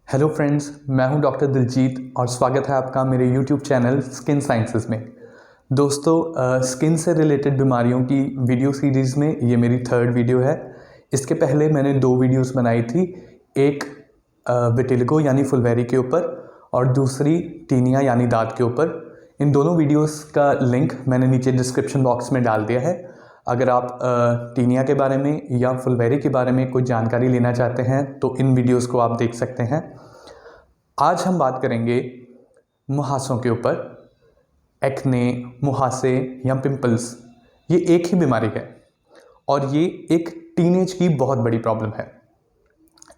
Hello friends, मैं हूं doctor Diljit और स्वागत है आपका मेरे यूट्यूब चैनल स्किन साइंसेस में। दोस्तों, स्किन से रिलेटेड बीमारियों की वीडियो सीरीज़ में ये मेरी थर्ड वीडियो है। इसके पहले मैंने दो वीडियोस बनाई थी, एक विटिलिगो यानी फुलवैरी के ऊपर और दूसरी टीनिया यानी दाद के ऊपर। इन दोनों वीडियोस का लिंक मैंने नीचे डिस्क्रिप्शन बॉक्स में डाल दिया है। अगर आप टीनिया के बारे में या फुलवैरी के बारे में कोई जानकारी लेना चाहते हैं तो इन वीडियोस को आप देख सकते हैं। आज हम बात करेंगे मुहासों के ऊपर। एक्ने, मुहासे या पिंपल्स, ये एक ही बीमारी है और ये एक टीनेज की बहुत बड़ी प्रॉब्लम है।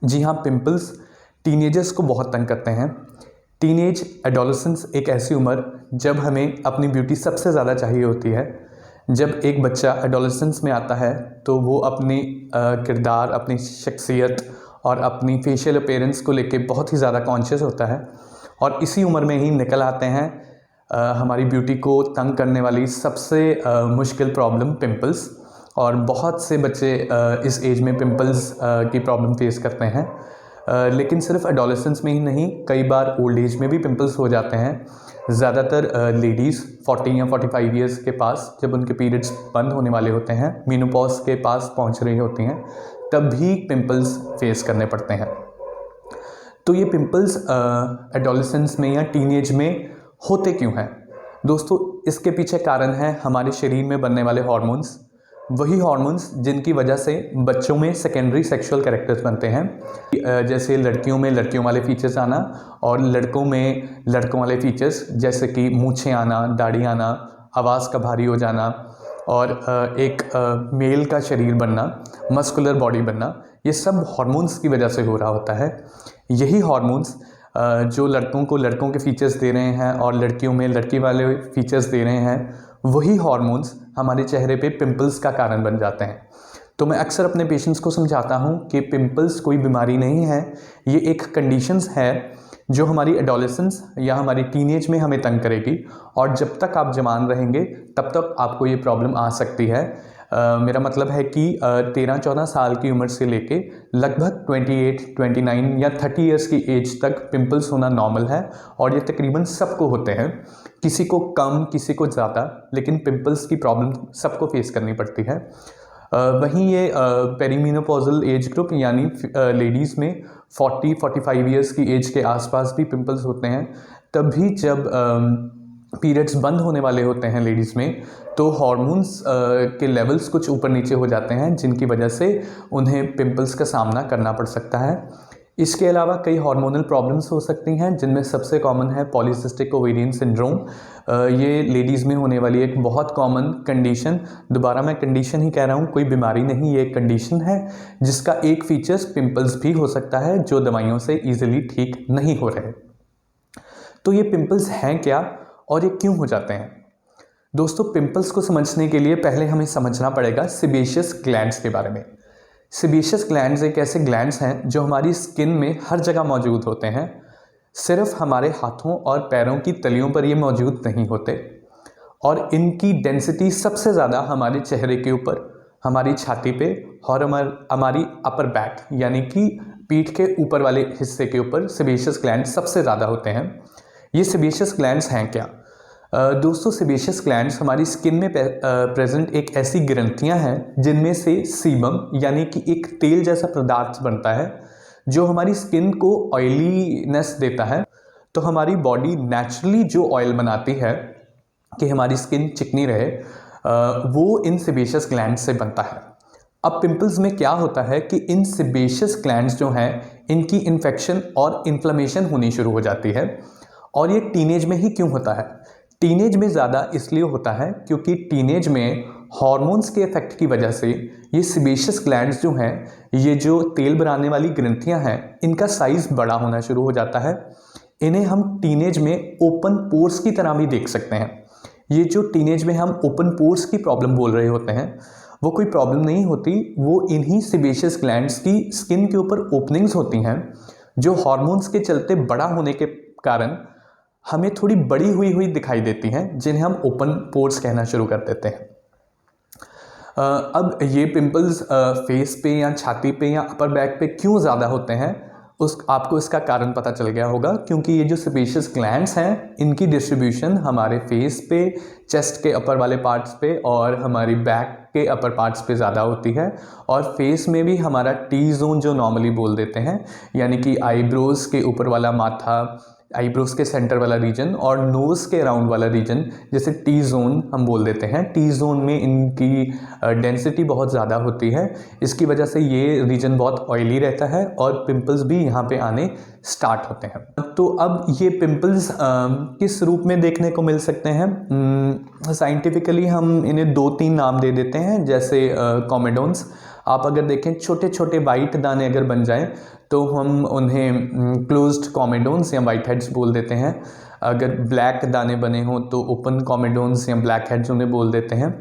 जी हाँ, पिंपल्स टीनेजर्स को बहुत तंग करते हैं। टीनेज एडोलेसेंस एक ऐसी उम्र जब हमें अपनी ब्यूटी सबसे ज़्यादा चाहिए होती है। जब एक बच्चा एडोलेसेंस में आता है तो वो अपनी किरदार, अपनी शख्सियत और अपनी फेशियल अपीयरेंस को लेके बहुत ही ज़्यादा कॉन्शियस होता है और इसी उम्र में ही निकल आते हैं हमारी ब्यूटी को तंग करने वाली सबसे मुश्किल प्रॉब्लम पिंपल्स। और बहुत से बच्चे इस एज में पिंपल्स की प्रॉब्लम फेस करते हैं। लेकिन सिर्फ एडोलेसेंस में ही नहीं, कई बार ओल्ड एज में भी पिंपल्स हो जाते हैं। ज़्यादातर लेडीज़ 40 या 45 ईयर्स के पास, जब उनके पीरियड्स बंद होने वाले होते हैं, मेनोपॉज के पास पहुंच रही होती हैं, तब भी पिंपल्स फेस करने पड़ते हैं। तो ये पिंपल्स एडोलेसेंस में या टीनेज में होते क्यों हैं? दोस्तों, इसके पीछे कारण है हमारे शरीर में बनने वाले हार्मोन्स। वही हार्मोन्स जिनकी वजह से बच्चों में सेकेंडरी सेक्सुअल कैरेक्टर्स बनते हैं। जैसे लड़कियों में लड़कियों वाले फीचर्स आना और लड़कों में लड़कों वाले फीचर्स, जैसे कि मूछें आना, दाढ़ी आना, आवाज़ का भारी हो जाना और एक मेल का शरीर बनना, मस्कुलर बॉडी बनना, ये सब हार्मोन्स की वजह से हो रहा होता है। यही हार्मोन्स जो लड़कों को लड़कों के फीचर्स दे रहे हैं और लड़कियों में लड़की वाले फीचर्स दे रहे हैं, वही हार्मोन्स हमारे चेहरे पे पिंपल्स का कारण बन जाते हैं। तो मैं अक्सर अपने पेशेंट्स को समझाता हूँ कि पिंपल्स कोई बीमारी नहीं है, ये एक कंडीशंस है जो हमारी एडोलेसेंस या हमारी टीनेज में हमें तंग करेगी और जब तक आप जवान रहेंगे तब तक आपको ये प्रॉब्लम आ सकती है। मेरा मतलब है कि 13-14 साल की उम्र से लेके लगभग 28, 29 या 30 ईयर्स की एज तक पिंपल्स होना नॉर्मल है और ये तकरीबन सबको होते हैं। किसी को कम, किसी को ज़्यादा, लेकिन पिंपल्स की प्रॉब्लम सबको फेस करनी पड़ती है। वहीं ये पेरीमेनोपॉजल एज ग्रुप यानी लेडीज़ में 40-45 ईयर्स की एज के आसपास भी पिंपल्स होते हैं। तब भी जब पीरियड्स बंद होने वाले होते हैं लेडीज़ में, तो हार्मोन्स के लेवल्स कुछ ऊपर नीचे हो जाते हैं, जिनकी वजह से उन्हें पिंपल्स का सामना करना पड़ सकता है। इसके अलावा कई हार्मोनल प्रॉब्लम्स हो सकती हैं, जिनमें सबसे कॉमन है पॉलीसिस्टिक ओवेरियन सिंड्रोम। ये लेडीज़ में होने वाली एक बहुत कॉमन कंडीशन, दोबारा मैं कंडीशन ही कह रहा हूँ, कोई बीमारी नहीं, ये एक कंडीशन है जिसका एक फीचर्स पिंपल्स भी हो सकता है, जो दवाइयों से ईजिली ठीक नहीं हो रहे। तो ये पिंपल्स हैं क्या और ये क्यों हो जाते हैं? दोस्तों, पिंपल्स को समझने के लिए पहले हमें समझना पड़ेगा सेबेशियस ग्लैंड्स के बारे में। सेबेशियस ग्लैंड्स एक ऐसे ग्लैंड्स हैं जो हमारी स्किन में हर जगह मौजूद होते हैं। सिर्फ हमारे हाथों और पैरों की तलियों पर ये मौजूद नहीं होते और इनकी डेंसिटी सबसे ज़्यादा हमारे चेहरे के ऊपर, हमारी छाती पे और हमारी अपर बैक यानी कि पीठ के ऊपर वाले हिस्से के ऊपर सेबेशियस ग्लैंड्स सबसे ज़्यादा होते हैं। ये सेबेशियस ग्लैंड्स हैं क्या? दोस्तों, सेबेशियस ग्लैंड्स हमारी स्किन में प्रेजेंट एक ऐसी ग्रंथियां हैं जिनमें से सीबम यानी कि एक तेल जैसा पदार्थ बनता है जो हमारी स्किन को ऑयलीनेस देता है। तो हमारी बॉडी नेचुरली जो ऑयल बनाती है कि हमारी स्किन चिकनी रहे, वो इन सेबेशियस ग्लैंड्स से बनता है। अब पिंपल्स में क्या होता है कि इन सेबेशियस ग्लैंड्स जो हैं, इनकी इन्फेक्शन और इन्फ्लेमेशन होनी शुरू हो जाती है। और ये टीनेज में ही क्यों होता है? टीनेज में ज़्यादा इसलिए होता है क्योंकि टीनेज में हार्मोन्स के इफेक्ट की वजह से ये सेबेशियस ग्लैंड्स जो हैं, ये जो तेल बनाने वाली ग्रंथियां हैं, इनका साइज बड़ा होना शुरू हो जाता है। इन्हें हम टीनेज में ओपन पोर्स की तरह भी देख सकते हैं। ये जो टीनेज में हम ओपन पोर्स की प्रॉब्लम बोल रहे होते हैं, वो कोई प्रॉब्लम नहीं होती, वो इन्हीं सेबेशियस ग्लैंड्स की स्किन के ऊपर ओपनिंग्स होती हैं जो हार्मोन्स के चलते बड़ा होने के कारण हमें थोड़ी बड़ी हुई दिखाई देती हैं, जिन्हें हम ओपन पोर्स कहना शुरू कर देते हैं। अब ये पिंपल्स फेस पे या छाती पे या अपर बैक पे क्यों ज़्यादा होते हैं, उस आपको इसका कारण पता चल गया होगा, क्योंकि ये जो सेबेशियस ग्लैंड्स हैं इनकी डिस्ट्रीब्यूशन हमारे फेस पे, चेस्ट के अपर वाले पार्ट्स पे और हमारी बैक के अपर पार्ट्स पे ज़्यादा होती है। और फेस में भी हमारा टी जोन जो नॉर्मली बोल देते हैं, यानी कि आईब्रोज के ऊपर वाला माथा, आईब्रोज के सेंटर वाला रीजन और नोज़ के अराउंड वाला रीजन, जैसे टी जोन हम बोल देते हैं, टी जोन में इनकी डेंसिटी बहुत ज़्यादा होती है। इसकी वजह से ये रीजन बहुत ऑयली रहता है और पिंपल्स भी यहाँ पे आने स्टार्ट होते हैं। तो अब ये पिंपल्स किस रूप में देखने को मिल सकते हैं? साइंटिफिकली हम इन्हें 2-3 नाम दे देते हैं, जैसे कॉमेडोन्स। आप अगर देखें छोटे छोटे वाइट दाने अगर बन जाएं तो हम उन्हें क्लोज्ड कॉमेडोन्स या वाइट हेड्स बोल देते हैं। अगर ब्लैक दाने बने हों तो ओपन कॉमेडोन्स या ब्लैक हेड्स उन्हें बोल देते हैं।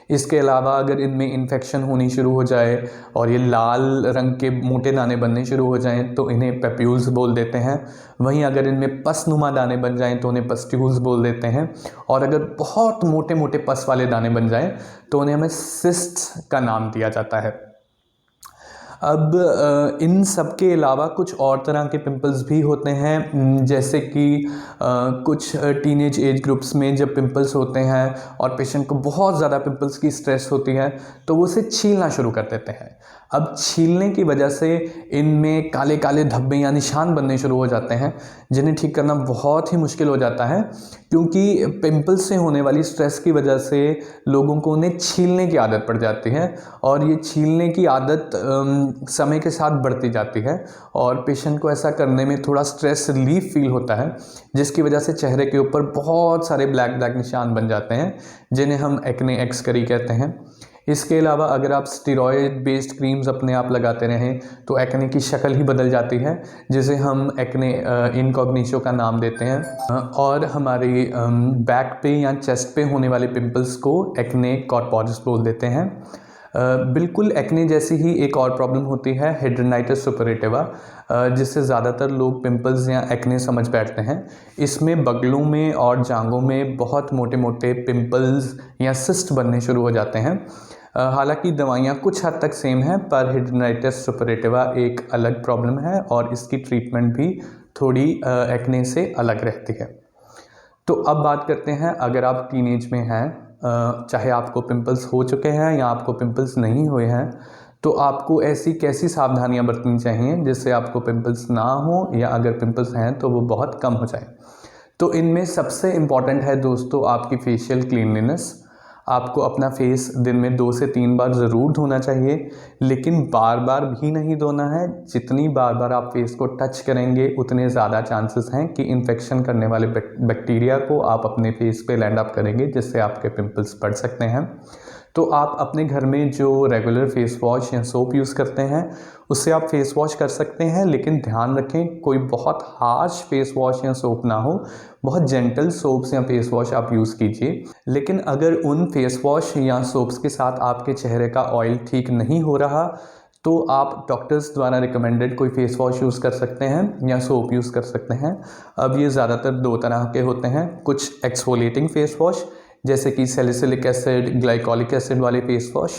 इसके अलावा अगर इनमें इन्फेक्शन होनी शुरू हो जाए और ये लाल रंग के मोटे दाने बनने शुरू हो जाएं तो इन्हें पेप्यूल्स बोल देते हैं। वहीं अगर इनमें पसनुमा दाने बन जाएं तो उन्हें पस्ट्यूल्स बोल देते हैं। और अगर बहुत मोटे मोटे पस वाले दाने बन जाएं तो उन्हें हमें सिस्ट्स का नाम दिया जाता है। अब इन सब के अलावा कुछ और तरह के पिंपल्स भी होते हैं, जैसे कि कुछ टीनेज एज ग्रुप्स में जब पिंपल्स होते हैं और पेशेंट को बहुत ज़्यादा पिंपल्स की स्ट्रेस होती है तो वो उसे छीलना शुरू कर देते हैं। अब छीलने की वजह से इनमें काले काले धब्बे या निशान बनने शुरू हो जाते हैं, जिन्हें ठीक करना बहुत ही मुश्किल हो जाता है, क्योंकि पिंपल्स से होने वाली स्ट्रेस की वजह से लोगों को उन्हें छीलने की आदत पड़ जाती है और ये छीलने की आदत समय के साथ बढ़ती जाती है और पेशेंट को ऐसा करने में थोड़ा स्ट्रेस रिलीफ फील होता है, जिसकी वजह से चेहरे के ऊपर बहुत सारे ब्लैक ब्लैक निशान बन जाते हैं, जिन्हें हम एक्ने एक्सकरी कहते हैं। इसके अलावा अगर आप स्टेरॉयड बेस्ड क्रीम्स अपने आप लगाते रहें तो एक्ने की शक्ल ही बदल जाती है, जिसे हम एक्ने इनकॉग्निशो का नाम देते हैं। और हमारी बैक पे या चेस्ट पे होने वाले पिंपल्स को एक्ने कॉर्पोरिस बोल देते हैं। बिल्कुल एक्ने जैसी ही एक और प्रॉब्लम होती है हिड्रेनाइटिस सुपरेटिवा, जिससे ज़्यादातर लोग पिंपल्स या एक्ने समझ बैठते हैं। इसमें बगलों में और जांघों में बहुत मोटे मोटे पिंपल्स या सिस्ट बनने शुरू हो जाते हैं। हालांकि दवाइयाँ कुछ हद तक सेम हैं, पर हिड्रेनाइटिस सुपरेटिवा एक अलग प्रॉब्लम है और इसकी ट्रीटमेंट भी थोड़ी एक्ने से अलग रहती है। तो अब बात करते हैं, अगर आप टीनेज में हैं, चाहे आपको पिंपल्स हो चुके हैं या आपको पिंपल्स नहीं हुए हैं, तो आपको ऐसी कैसी सावधानियां बरतनी चाहिए जिससे आपको पिंपल्स ना हो, या अगर पिंपल्स हैं तो वो बहुत कम हो जाए। तो इनमें सबसे इम्पॉर्टेंट है दोस्तों आपकी फेशियल क्लीनलीनेस। आपको अपना फेस दिन में 2 से 3 बार ज़रूर धोना चाहिए, लेकिन बार बार भी नहीं धोना है। जितनी बार बार आप फेस को टच करेंगे उतने ज़्यादा चांसेस हैं कि इन्फेक्शन करने वाले बैक्टीरिया को आप अपने फेस पे लैंड अप करेंगे, जिससे आपके पिंपल्स बढ़ सकते हैं। तो आप अपने घर में जो रेगुलर फेस वॉश या सोप यूज़ करते हैं उससे आप फेस वॉश कर सकते हैं, लेकिन ध्यान रखें कोई बहुत हार्श फेस वॉश या सोप ना हो। बहुत जेंटल सोप्स या फेस वॉश आप यूज़ कीजिए। लेकिन अगर उन फेस वॉश या सोप्स के साथ आपके चेहरे का ऑयल ठीक नहीं हो रहा तो आप डॉक्टर्स द्वारा रिकमेंडेड कोई फेस वॉश यूज़ कर सकते हैं या सोप यूज़ कर सकते हैं। अब ये ज़्यादातर 2 तरह के होते हैं। कुछ एक्सफोलिएटिंग फेस वॉश, जैसे कि सैलिसिलिक एसिड, ग्लाइकोलिक एसिड वाले फेस वॉश,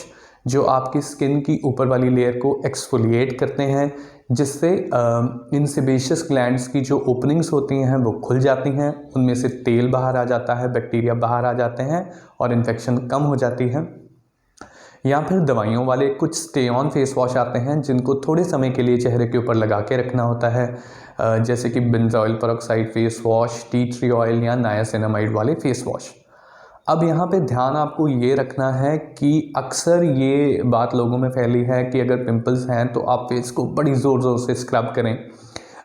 जो आपकी स्किन की ऊपर वाली लेयर को एक्सफोलिएट करते हैं, जिससे इन सेबेशियस ग्लैंड्स की जो ओपनिंग्स होती हैं वो खुल जाती हैं, उनमें से तेल बाहर आ जाता है, बैक्टीरिया बाहर आ जाते हैं और इन्फेक्शन कम हो जाती है। या फिर दवाइयों वाले कुछ स्टे ऑन फेस वॉश आते हैं, जिनको थोड़े समय के लिए चेहरे के ऊपर लगा के रखना होता है, जैसे कि benzoyl peroxide face wash, tea tree oil या नायासिनामाइड वाले फेस वॉश। अब यहाँ पे ध्यान आपको ये रखना है कि अक्सर ये बात लोगों में फैली है कि अगर पिंपल्स हैं तो आप फेस को बड़ी ज़ोर ज़ोर से स्क्रब करें,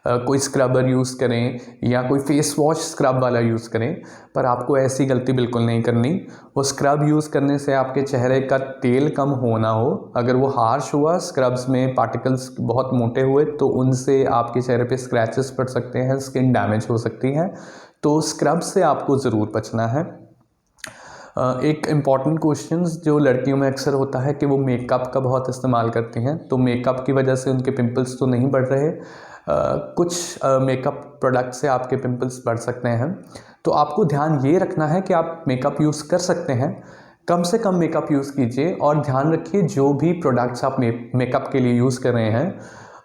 कोई स्क्रबर यूज़ करें या कोई फेस वॉश स्क्रब वाला यूज़ करें, पर आपको ऐसी गलती बिल्कुल नहीं करनी। वो स्क्रब यूज़ करने से आपके चेहरे का तेल कम होना हो, अगर वो हार्श हुआ, स्क्रब्स में पार्टिकल्स बहुत मोटे हुए, तो उनसे आपके चेहरे पे स्क्रैचेस पड़ सकते हैं, स्किन डैमेज हो सकती है। तो स्क्रब से आपको ज़रूर बचना है। एक इम्पॉर्टेंट क्वेश्चन जो लड़कियों में अक्सर होता है कि वो मेकअप का बहुत इस्तेमाल करती हैं, तो मेकअप की वजह से उनके पिंपल्स तो नहीं बढ़ रहे, कुछ मेकअप प्रोडक्ट से आपके पिंपल्स बढ़ सकते हैं। तो आपको ध्यान ये रखना है कि आप मेकअप यूज़ कर सकते हैं, कम से कम मेकअप यूज़ कीजिए और ध्यान रखिए जो भी प्रोडक्ट्स आप मेकअप के लिए यूज़ कर रहे हैं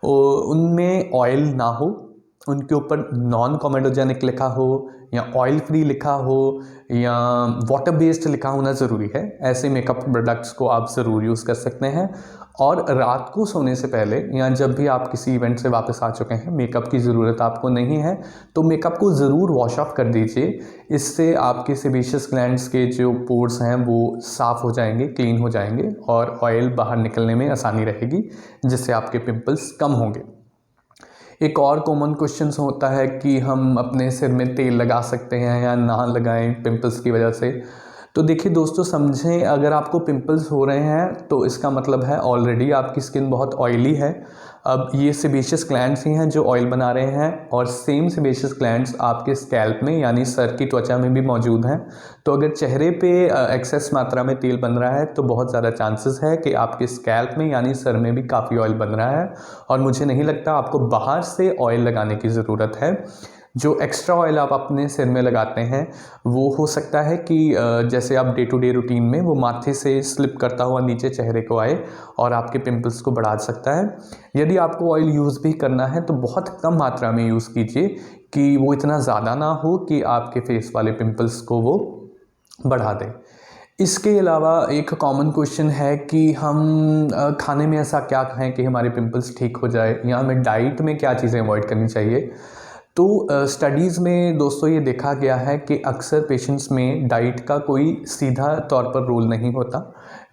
उनमें ऑयल ना हो, उनके ऊपर नॉन कॉमेडोजेनिक लिखा हो या ऑयल फ्री लिखा हो या वाटर बेस्ड लिखा होना ज़रूरी है। ऐसे मेकअप प्रोडक्ट्स को आप ज़रूर यूज़ कर सकते हैं। और रात को सोने से पहले या जब भी आप किसी इवेंट से वापस आ चुके हैं, मेकअप की ज़रूरत आपको नहीं है, तो मेकअप को ज़रूर वॉश ऑफ कर दीजिए। इससे आपके सेबेशियस ग्लैंड्स के जो पोर्स हैं वो साफ़ हो जाएंगे, क्लीन हो जाएंगे और ऑयल बाहर निकलने में आसानी रहेगी, जिससे आपके पिंपल्स कम होंगे। एक और कॉमन क्वेश्चन होता है कि हम अपने सिर में तेल लगा सकते हैं या ना लगाएं पिंपल्स की वजह से। तो देखिए दोस्तों, समझें, अगर आपको पिंपल्स हो रहे हैं तो इसका मतलब है ऑलरेडी आपकी स्किन बहुत ऑयली है। अब ये सेबेशियस ग्लैंड्स ही हैं जो ऑयल बना रहे हैं, और सेम सेबेशियस ग्लैंड्स आपके स्कैल्प में यानी सर की त्वचा में भी मौजूद हैं। तो अगर चेहरे पे एक्सेस मात्रा में तेल बन रहा है तो बहुत ज़्यादा चांसेस है कि आपके स्कैल्प में यानी सर में भी काफ़ी ऑयल बन रहा है। और मुझे नहीं लगता आपको बाहर से ऑयल लगाने की ज़रूरत है। जो एक्स्ट्रा ऑयल आप अपने सिर में लगाते हैं वो हो सकता है कि जैसे आप डे टू डे रूटीन में वो माथे से स्लिप करता हुआ नीचे चेहरे को आए और आपके पिंपल्स को बढ़ा सकता है। यदि आपको ऑयल यूज़ भी करना है तो बहुत कम मात्रा में यूज़ कीजिए कि वो इतना ज़्यादा ना हो कि आपके फेस वाले पिंपल्स को वो बढ़ा दें। इसके अलावा एक कॉमन क्वेश्चन है कि हम खाने में ऐसा क्या खाएं कि हमारे पिंपल्स ठीक हो जाए, या हमें डाइट में क्या चीज़ें अवॉइड करनी चाहिए। तो स्टडीज़ में दोस्तों ये देखा गया है कि अक्सर पेशेंट्स में डाइट का कोई सीधा तौर पर रोल नहीं होता,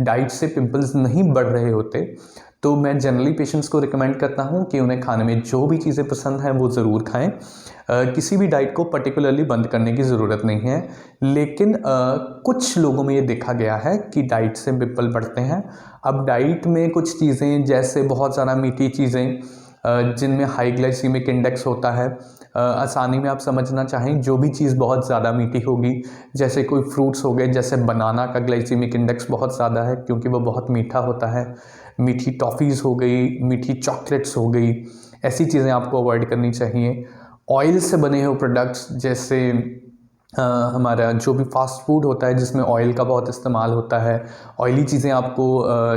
डाइट से पिंपल्स नहीं बढ़ रहे होते। तो मैं जनरली पेशेंट्स को रिकमेंड करता हूँ कि उन्हें खाने में जो भी चीज़ें पसंद हैं वो ज़रूर खाएं। किसी भी डाइट को पर्टिकुलरली बंद करने की ज़रूरत नहीं है, लेकिन कुछ लोगों में ये देखा गया है कि डाइट से पिंपल बढ़ते हैं। अब डाइट में कुछ चीज़ें जैसे बहुत ज़्यादा मीठी चीज़ें जिनमें हाई ग्लाइसीमिक इंडेक्स होता है, आसानी में आप समझना चाहें जो भी चीज़ बहुत ज़्यादा मीठी होगी, जैसे कोई फ्रूट्स हो गए, जैसे बनाना का ग्लाइसीमिक इंडेक्स बहुत ज़्यादा है क्योंकि वो बहुत मीठा होता है। मीठी टॉफ़ीज़ हो गई, मीठी चॉकलेट्स हो गई, ऐसी चीज़ें आपको अवॉइड करनी चाहिए। ऑयल से बने हुए प्रोडक्ट्स जैसे हमारा जो भी फास्ट फूड होता है जिसमें ऑयल का बहुत इस्तेमाल होता है, ऑयली चीज़ें आपको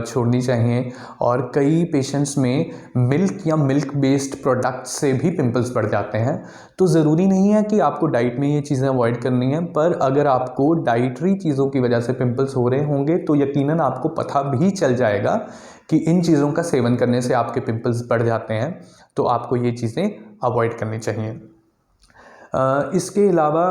छोड़नी चाहिए। और कई पेशेंट्स में मिल्क या मिल्क बेस्ड प्रोडक्ट्स से भी पिंपल्स बढ़ जाते हैं। तो ज़रूरी नहीं है कि आपको डाइट में ये चीज़ें अवॉइड करनी है, पर अगर आपको डाइटरी चीज़ों की वजह से पिंपल्स हो रहे होंगे तो यकीनन आपको पता भी चल जाएगा कि इन चीज़ों का सेवन करने से आपके पिंपल्स बढ़ जाते हैं। तो आपको ये चीज़ें अवॉइड करनी चाहिए। इसके अलावा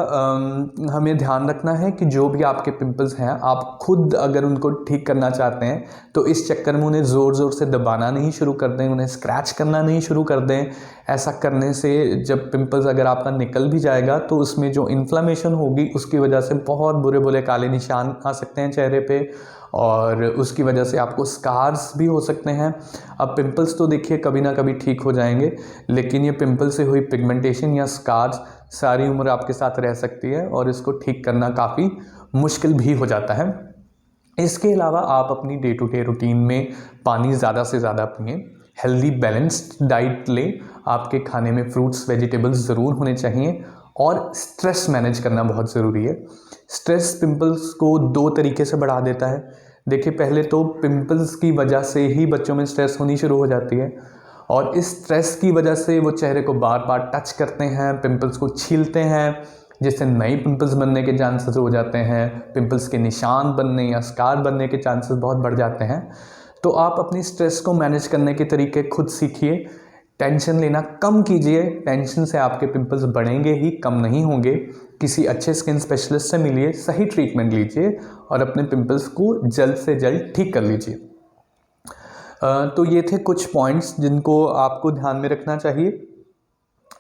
हमें ध्यान रखना है कि जो भी आपके पिंपल्स हैं, आप खुद अगर उनको ठीक करना चाहते हैं तो इस चक्कर में उन्हें ज़ोर ज़ोर से दबाना नहीं शुरू कर दें, उन्हें स्क्रैच करना नहीं शुरू कर दें। ऐसा करने से जब पिंपल्स अगर आपका निकल भी जाएगा तो उसमें जो इन्फ्लामेशन होगी उसकी वजह से बहुत बुरे बुरे काले निशान आ सकते हैं चेहरे पे, और उसकी वजह से आपको स्कार्स भी हो सकते हैं। अब पिंपल्स तो देखिए कभी ना कभी ठीक हो जाएंगे, लेकिन ये पिंपल से हुई पिगमेंटेशन या स्कार्स सारी उम्र आपके साथ रह सकती है और इसको ठीक करना काफ़ी मुश्किल भी हो जाता है। इसके अलावा आप अपनी डे टू डे रूटीन में पानी ज़्यादा से ज़्यादा पिएं, हेल्दी बैलेंस्ड डाइट लें, आपके खाने में फ्रूट्स वेजिटेबल्स ज़रूर होने चाहिए, और स्ट्रेस मैनेज करना बहुत ज़रूरी है। स्ट्रेस पिंपल्स को दो तरीके से बढ़ा देता है। देखिए, पहले तो पिंपल्स की वजह से ही बच्चों में स्ट्रेस होनी शुरू हो जाती है, और इस स्ट्रेस की वजह से वो चेहरे को बार बार टच करते हैं, पिंपल्स को छीलते हैं, जिससे नई पिंपल्स बनने के चांसेस हो जाते हैं, पिंपल्स के निशान बनने या स्कार बनने के चांसेस बहुत बढ़ जाते हैं। तो आप अपनी स्ट्रेस को मैनेज करने के तरीके खुद सीखिए, टेंशन लेना कम कीजिए। टेंशन से आपके पिंपल्स बढ़ेंगे ही, कम नहीं होंगे। किसी अच्छे स्किन स्पेशलिस्ट से मिलिए, सही ट्रीटमेंट लीजिए और अपने पिंपल्स को जल्द से जल्द ठीक कर लीजिए। तो ये थे कुछ पॉइंट्स जिनको आपको ध्यान में रखना चाहिए।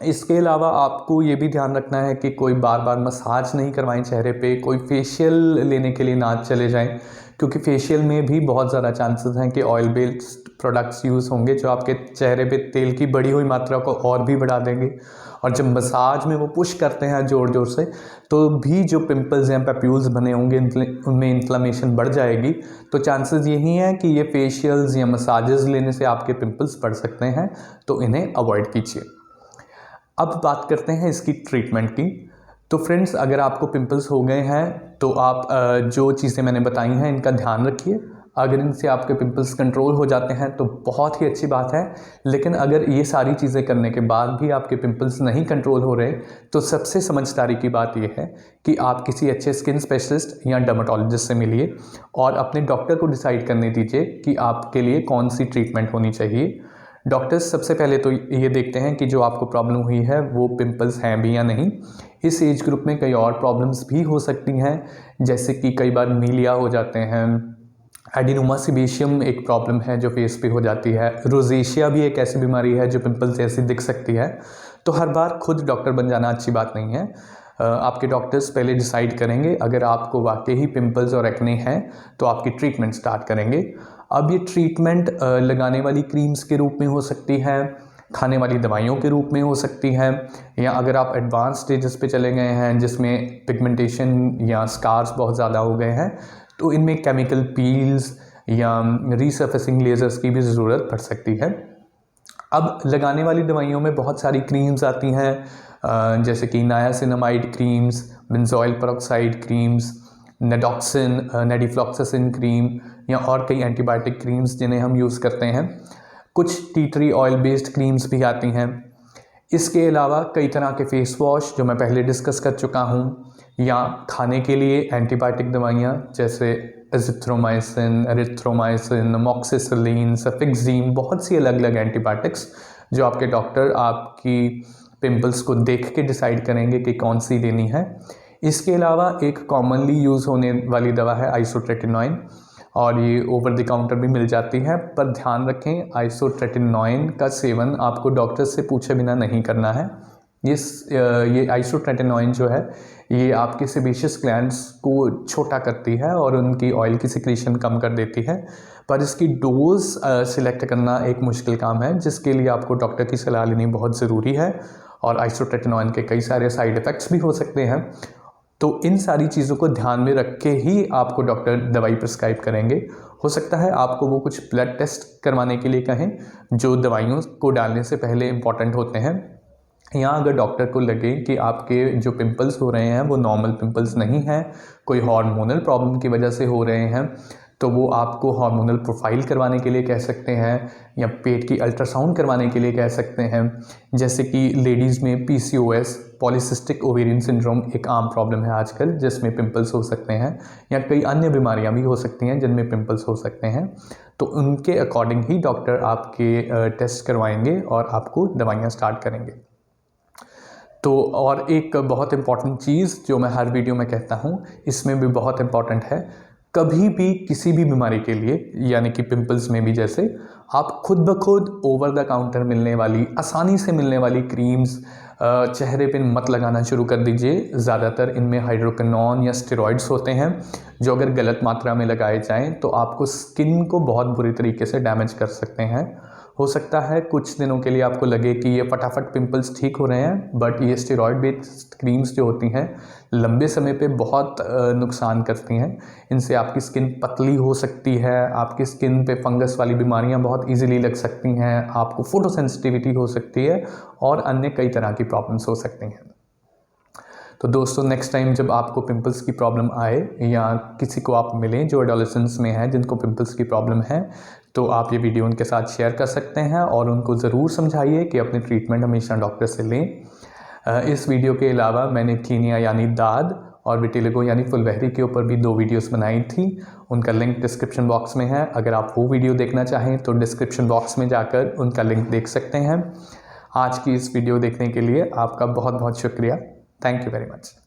इसके अलावा आपको ये भी ध्यान रखना है कि कोई बार बार मसाज नहीं करवाएं चेहरे पे, कोई फेशियल लेने के लिए ना चले जाएं, क्योंकि फेशियल में भी बहुत ज़्यादा चांसेस हैं कि ऑयल बेस्ड प्रोडक्ट्स यूज़ होंगे जो आपके चेहरे पे तेल की बढ़ी हुई मात्रा को और भी बढ़ा देंगे। और जब मसाज में वो पुश करते हैं ज़ोर ज़ोर से, तो भी जो पिंपल्स या पैप्यूल्स बने होंगे उनमें इन्फ्लेमेशन बढ़ जाएगी। तो चांसेस यही हैं कि ये फेशियल्स या मसाजेस लेने से आपके पिंपल्स बढ़ सकते हैं, तो इन्हें अवॉइड कीजिए। अब बात करते हैं इसकी ट्रीटमेंट की। तो फ्रेंड्स, अगर आपको पिंपल्स हो गए हैं तो आप जो चीज़ें मैंने बताई हैं इनका ध्यान रखिए। अगर इनसे आपके पिंपल्स कंट्रोल हो जाते हैं तो बहुत ही अच्छी बात है। लेकिन अगर ये सारी चीज़ें करने के बाद भी आपके पिंपल्स नहीं कंट्रोल हो रहे तो सबसे समझदारी की बात यह है कि आप किसी अच्छे स्किन स्पेशलिस्ट या डर्मेटोलॉजिस्ट से मिलिए और अपने डॉक्टर को डिसाइड करने दीजिए कि आपके लिए कौन सी ट्रीटमेंट होनी चाहिए। डॉक्टर्स सबसे पहले तो ये देखते हैं कि जो आपको प्रॉब्लम हुई है वो पिंपल्स हैं भी या नहीं। इस एज ग्रुप में कई और प्रॉब्लम्स भी हो सकती हैं, जैसे कि कई बार मीलिया हो जाते हैं, एडिनोमा सीबेशियम एक प्रॉब्लम है जो फेस पे हो जाती है, रोजेशिया भी एक ऐसी बीमारी है जो पिंपल्स जैसी दिख सकती है। तो हर बार खुद डॉक्टर बन जाना अच्छी बात नहीं है। आपके डॉक्टर्स पहले डिसाइड करेंगे, अगर आपको वाकई ही पिंपल्स और एक्ने हैं तो आपकी ट्रीटमेंट स्टार्ट करेंगे। अब ये ट्रीटमेंट लगाने वाली क्रीम्स के रूप में हो सकती है, खाने वाली दवाइयों के रूप में हो सकती है, या अगर आप एडवांस स्टेजेस पे चले गए हैं जिसमें पिगमेंटेशन या स्कार्स बहुत ज़्यादा हो गए हैं तो इनमें केमिकल पील्स या रीसर्फेसिंग लेज़र्स की भी ज़रूरत पड़ सकती है। अब लगाने वाली दवाइयों में बहुत सारी क्रीम्स आती हैं, जैसे कि niacinamide creams, benzoyl peroxide creams, nadoxin, nadifloxacin cream या और कई एंटीबायोटिक क्रीम्स जिन्हें हम यूज़ करते हैं। कुछ tea tree oil based creams भी आती हैं। इसके अलावा कई तरह के फेस वॉश जो मैं पहले डिस्कस कर चुका हूँ, या खाने के लिए एंटीबायोटिक दवाइयाँ जैसे एजिथ्रोमाइसिन, एरिथ्रोमाइसिन, मॉक्सिसिलिन, सफिक्सीन, बहुत सी अलग अलग एंटीबायोटिक्स जो आपके डॉक्टर आपकी पिंपल्स को देख के डिसाइड करेंगे कि कौन सी देनी है। इसके अलावा एक कॉमनली यूज़ होने वाली दवा है आइसोट्रेटिनोइन, और ये ओवर द काउंटर भी मिल जाती है, पर ध्यान रखें आइसोट्रेटिनोइन का सेवन आपको डॉक्टर से पूछे बिना नहीं करना है। ये आइसोट्रेटिनोइन जो है ये आपके सेबेशियस ग्लैंड्स को छोटा करती है और उनकी ऑयल की सिक्रीशन कम कर देती है, पर इसकी डोज सिलेक्ट करना एक मुश्किल काम है जिसके लिए आपको डॉक्टर की सलाह लेनी बहुत ज़रूरी है। और आइसोट्रेटिनोइन के कई सारे साइड इफ़ेक्ट्स भी हो सकते हैं, तो इन सारी चीज़ों को ध्यान में रख के ही आपको डॉक्टर दवाई प्रिस्क्राइब करेंगे। हो सकता है आपको वो कुछ ब्लड टेस्ट करवाने के लिए कहें जो दवाइयों को डालने से पहले इम्पॉर्टेंट होते हैं, या अगर डॉक्टर को लगे कि आपके जो पिंपल्स हो रहे हैं वो नॉर्मल पिंपल्स नहीं हैं, कोई हार्मोनल प्रॉब्लम की वजह से हो रहे हैं, तो वो आपको हार्मोनल प्रोफाइल करवाने के लिए कह सकते हैं या पेट की अल्ट्रासाउंड करवाने के लिए कह सकते हैं। जैसे कि लेडीज़ में PCOS, पॉलीसिस्टिक ओवेरियन सिंड्रोम एक आम प्रॉब्लम है आजकल जिसमें पिंपल्स हो सकते हैं, या कई अन्य बीमारियां भी हो सकती हैं जिनमें पिंपल्स हो सकते हैं। तो उनके अकॉर्डिंग ही डॉक्टर आपके टेस्ट करवाएंगे और आपको दवाइयाँ स्टार्ट करेंगे। तो और एक बहुत इम्पॉर्टेंट चीज़ जो मैं हर वीडियो में कहता हूँ, इसमें भी बहुत इम्पॉर्टेंट है, कभी भी किसी भी बीमारी के लिए यानी कि पिंपल्स में भी जैसे आप खुद ब खुद ओवर द काउंटर मिलने वाली, आसानी से मिलने वाली क्रीम्स चेहरे पे मत लगाना शुरू कर दीजिए। ज़्यादातर इनमें हाइड्रोक्विनोन या स्टेरॉइड्स होते हैं जो अगर गलत मात्रा में लगाए जाएं तो आपको स्किन को बहुत बुरी तरीके से डैमेज कर सकते हैं। हो सकता है कुछ दिनों के लिए आपको लगे कि ये फटाफट पिंपल्स ठीक हो रहे हैं, बट ये स्टेरॉइड बेस्ड क्रीम्स जो होती हैं लंबे समय पे बहुत नुकसान करती हैं। इनसे आपकी स्किन पतली हो सकती है, आपकी स्किन पे फंगस वाली बीमारियां बहुत इजीली लग सकती हैं, आपको फोटो सेंसिटिविटी हो सकती है और अन्य कई तरह की प्रॉब्लम्स हो सकती हैं। तो दोस्तों नेक्स्ट टाइम जब आपको पिंपल्स की प्रॉब्लम आए या किसी को आप मिलें जो एडोलेसेंस में है जिनको पिंपल्स की प्रॉब्लम है, तो आप ये वीडियो उनके साथ शेयर कर सकते हैं और उनको ज़रूर समझाइए कि अपनी ट्रीटमेंट हमेशा डॉक्टर से लें। इस वीडियो के अलावा मैंने टीनिया यानी दाद और विटिलिगो यानी फुलवहरी के ऊपर भी 2 वीडियोस बनाई थी, उनका लिंक डिस्क्रिप्शन बॉक्स में है। अगर आप वो वीडियो देखना चाहें तो डिस्क्रिप्शन बॉक्स में जाकर उनका लिंक देख सकते हैं। आज की इस वीडियो देखने के लिए आपका बहुत बहुत शुक्रिया। Thank you very much.